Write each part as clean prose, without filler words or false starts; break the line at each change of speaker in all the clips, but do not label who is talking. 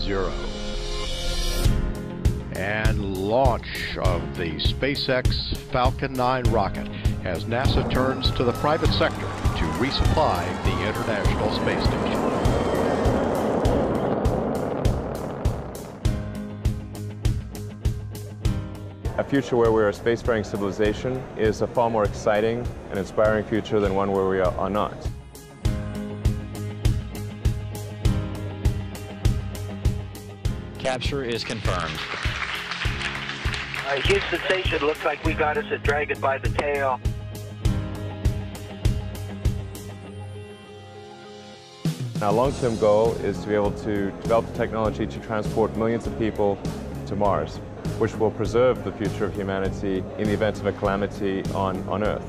zero. And launch of the SpaceX Falcon 9 rocket as NASA turns to the private sector to resupply the International Space Station.
A future where we're a spacefaring civilization is a far more exciting and inspiring future than one where we are not.
Capture is confirmed.
Houston Station, looks like we got us a dragon by the tail.
Our long-term goal is to be able to develop the technology to transport millions of people to Mars, which will preserve the future of humanity in the event of a calamity on Earth.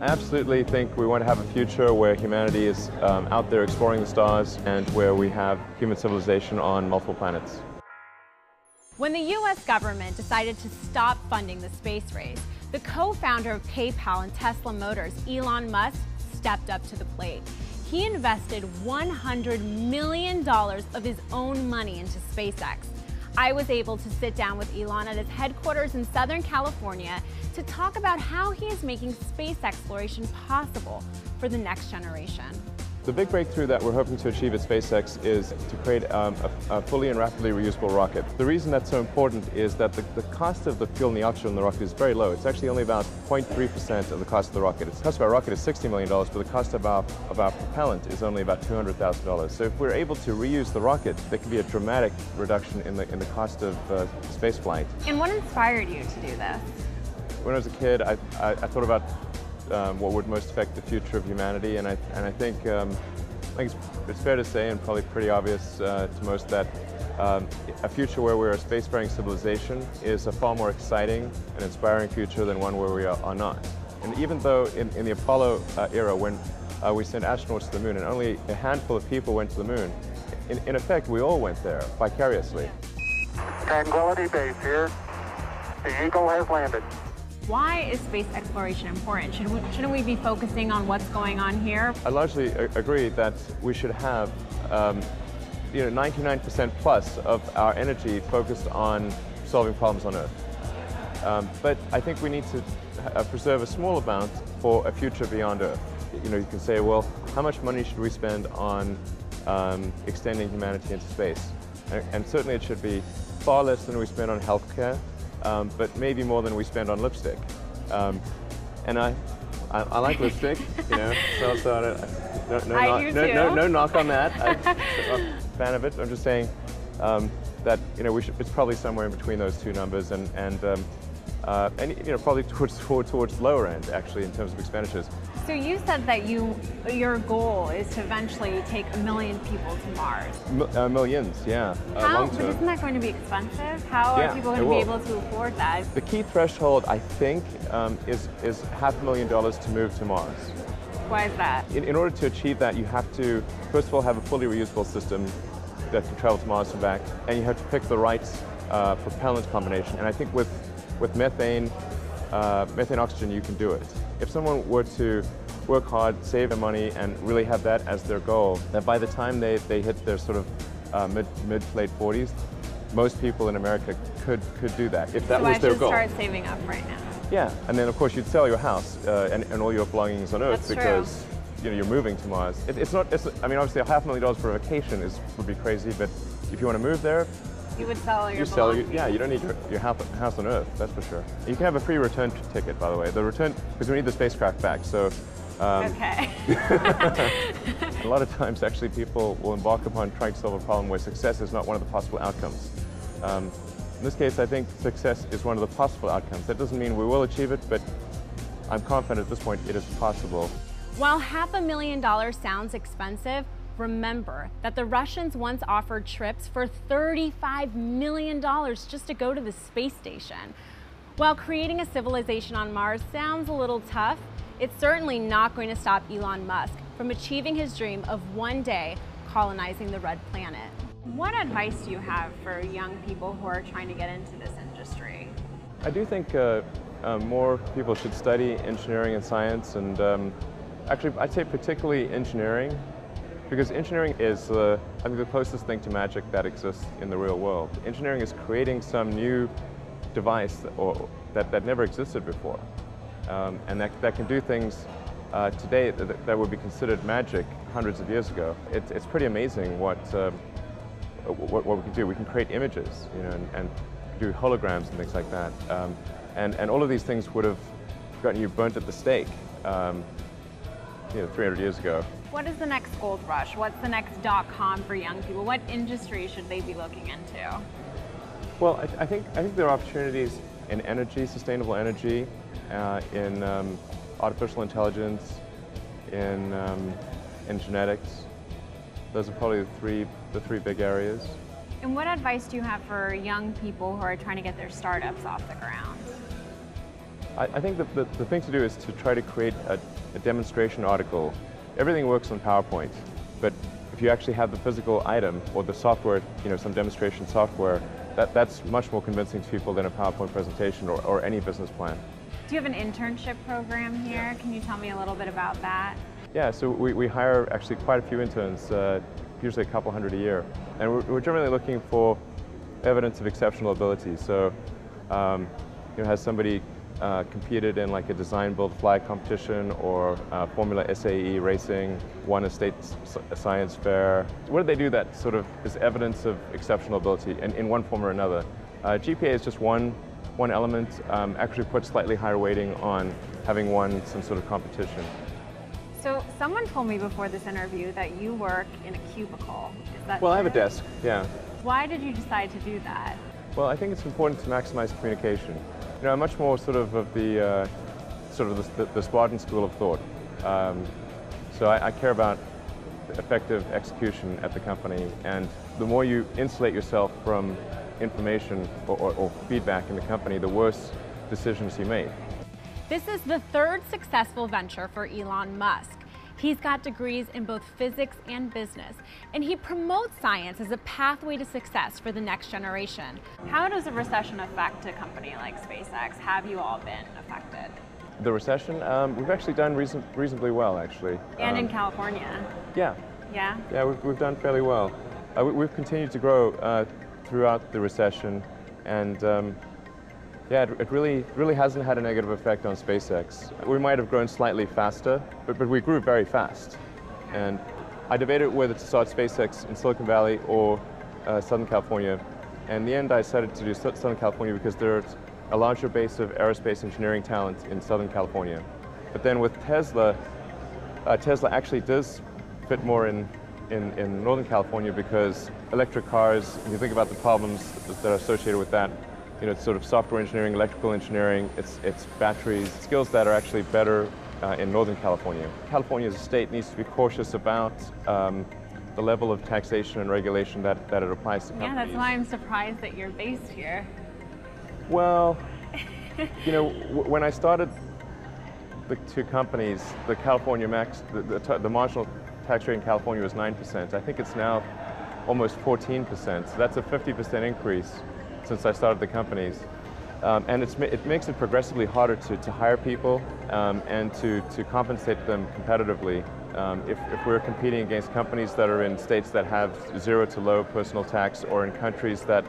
I absolutely think we want to have a future where humanity is out there exploring the stars and where we have human civilization on multiple planets.
When the U.S. government decided to stop funding the space race, the co-founder of PayPal and Tesla Motors, Elon Musk, stepped up to the plate. He invested $100 million of his own money into SpaceX. I was able to sit down with Elon at his headquarters in Southern California to talk about how he is making space exploration possible for the next generation.
The big breakthrough that we're hoping to achieve at SpaceX is to create a fully and rapidly reusable rocket. The reason that's so important is that the cost of the fuel and the oxygen in the rocket is very low. It's actually only about 0.3% of the cost of the rocket. The cost of our rocket is $60 million, but the cost of our propellant is only about $200,000. So if we're able to reuse the rocket, there can be a dramatic reduction in the cost of space flight.
And what inspired you to do this?
When I was a kid, I thought about what would most affect the future of humanity, and I think it's fair to say, and probably pretty obvious to most, that a future where we're a spacefaring civilization is a far more exciting and inspiring future than one where we are not. And even though in the Apollo era, when we sent astronauts to the moon and only a handful of people went to the moon, in effect we all went there vicariously.
Tranquility Base here. The Eagle has landed.
Why is space exploration important? Shouldn't we be focusing on what's going on here?
I largely agree that we should have 99% plus of our energy focused on solving problems on Earth. But I think we need to preserve a small amount for a future beyond Earth. You can say, well, how much money should we spend on extending humanity into space? And certainly it should be far less than we spend on healthcare. But maybe more than we spend on lipstick. And I like lipstick, no knock on that. I'm a fan of it. I'm just saying that it's probably somewhere in between those two numbers, and probably towards the lower end actually in terms of expenditures.
So you said that your goal is to eventually take 1 million people to Mars.
Millions, yeah.
How? But isn't that going to be expensive? How are people going to be able to afford that?
The key threshold, I think, is $500,000 to move to Mars.
Why is that?
In order to achieve that, you have to, first of all, have a fully reusable system that can travel to Mars and back, and you have to pick the right propellant combination. And I think with methane oxygen, you can do it. If someone were to work hard, save their money, and really have that as their goal, that by the time they hit their sort of mid to late 40s, most people in America could do that, if that was their goal.
So I should start saving up right now.
Yeah, and then of course you'd sell your house and all your belongings on Earth.
That's
because you're moving to Mars. I mean, obviously $500,000 for a vacation would be crazy, but if you want to move there,
you would sell your belongings.
Yeah, you don't need your house on Earth, that's for sure. You can have a free return ticket, by the way. The return, because we need the spacecraft back, so.
Okay.
A lot of times, actually, people will embark upon trying to solve a problem where success is not one of the possible outcomes. In this case, I think success is one of the possible outcomes. That doesn't mean we will achieve it, but I'm confident at this point it is possible.
While $500,000 sounds expensive, remember that the Russians once offered trips for $35 million just to go to the space station. While creating a civilization on Mars sounds a little tough, it's certainly not going to stop Elon Musk from achieving his dream of one day colonizing the red planet. What advice do you have for young people who are trying to get into this industry?
I do think more people should study engineering and science, and actually I'd say particularly engineering. Because engineering is, I think, the closest thing to magic that exists in the real world. Engineering is creating some new device that never existed before, and that can do things today that would be considered magic hundreds of years ago. It's pretty amazing what we can do. We can create images, and do holograms and things like that. And all of these things would have gotten you burnt at the stake, 300 years ago.
What is the next gold rush? What's the next .com for young people? What industry should they be looking into?
Well, I think there are opportunities in energy, sustainable energy, in artificial intelligence, in genetics. Those are probably the three big areas.
And what advice do you have for young people who are trying to get their startups off the ground?
I think that the thing to do is to try to create a demonstration article. Everything works on PowerPoint, but if you actually have the physical item or the software, some demonstration software, that's much more convincing to people than a PowerPoint presentation or any business plan.
Do you have an internship program here? Can you tell me a little bit about that?
Yeah, so we hire actually quite a few interns, usually a couple hundred a year. And we're generally looking for evidence of exceptional ability. So, has somebody competed in like a design build fly competition or Formula SAE racing, won a state science fair? What do they do that sort of is evidence of exceptional ability in one form or another? GPA is just one element, actually puts slightly higher weighting on having won some sort of competition.
So someone told me before this interview that you work in a cubicle. Is that
Well,
true?
I have a desk, yeah.
Why did you decide to do that?
Well, I think it's important to maximize communication. I'm much more sort of the Spartan school of thought. So I care about effective execution at the company, and the more you insulate yourself from information or feedback in the company, the worse decisions you make.
This is the third successful venture for Elon Musk. He's got degrees in both physics and business, and he promotes science as a pathway to success for the next generation. How does a recession affect a company like SpaceX? Have you all been affected?
The recession? We've actually done reasonably well, actually.
And in California?
Yeah.
Yeah?
Yeah, we've done fairly well. We've continued to grow throughout the recession, and yeah, it really hasn't had a negative effect on SpaceX. We might have grown slightly faster, but we grew very fast. And I debated whether to start SpaceX in Silicon Valley or Southern California. And in the end, I decided to do Southern California because there's a larger base of aerospace engineering talent in Southern California. But then with Tesla, Tesla actually does fit more in Northern California because electric cars, if you think about the problems that are associated with that, it's sort of software engineering, electrical engineering, it's batteries, skills that are actually better in Northern California. California as a state needs to be cautious about the level of taxation and regulation that it applies to companies.
Yeah, that's why I'm surprised that you're based here.
Well, when I started the two companies, the California max, the marginal tax rate in California was 9%. I think it's now almost 14%. So that's a 50% increase since I started the companies. And it makes it progressively harder to hire people and to compensate them competitively. If we're competing against companies that are in states that have zero to low personal tax or in countries that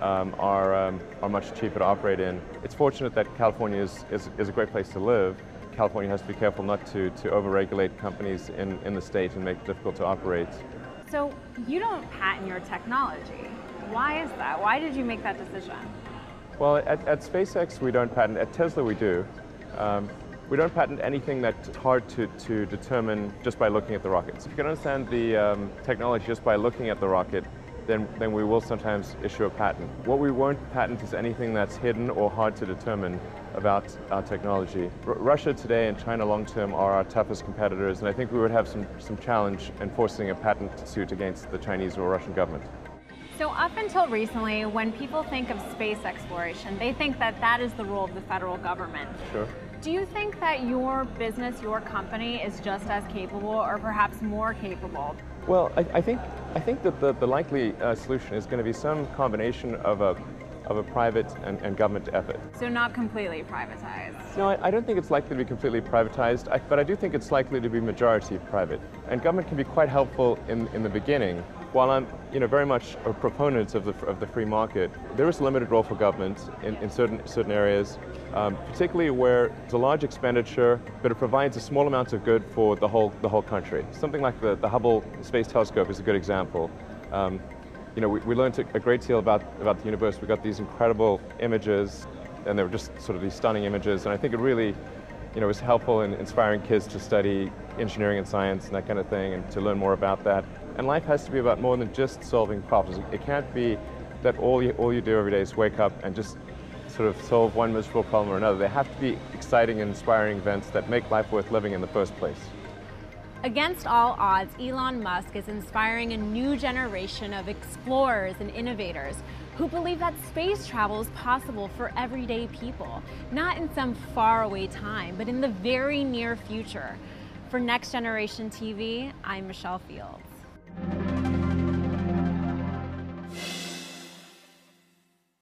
are much cheaper to operate in. It's fortunate that California is a great place to live. California has to be careful not to over-regulate companies in the state and make it difficult to operate.
So you don't patent your technology. Why is that? Why did you make that decision?
Well, at SpaceX we don't patent. At Tesla we do. We don't patent anything that's hard to determine just by looking at the rockets. If you can understand the technology just by looking at the rocket, then we will sometimes issue a patent. What we won't patent is anything that's hidden or hard to determine about our technology. Russia today and China long-term are our toughest competitors, and I think we would have some challenge enforcing a patent suit against the Chinese or Russian government.
So up until recently, when people think of space exploration, they think that that is the role of the federal government.
Sure.
Do you think that your business, your company, is just as capable or perhaps more capable?
Well, I think that the likely solution is going to be some combination of of a private and government effort.
So not completely privatized.
No, I don't think it's likely to be completely privatized, but I do think it's likely to be majority private. And government can be quite helpful in the beginning. While I'm very much a proponent of the free market, there is a limited role for government in certain areas, particularly where there's a large expenditure, but it provides a small amount of good for the whole country. Something like the Hubble Space Telescope is a good example. We learned a great deal about the universe. We got these incredible images, and they were just sort of these stunning images. And I think it really, was helpful in inspiring kids to study engineering and science and that kind of thing, and to learn more about that. And life has to be about more than just solving problems. It can't be that all you do every day is wake up and just sort of solve one miserable problem or another. They have to be exciting and inspiring events that make life worth living in the first place.
Against all odds, Elon Musk is inspiring a new generation of explorers and innovators who believe that space travel is possible for everyday people, not in some faraway time, but in the very near future. For Next Generation TV, I'm Michelle Fields.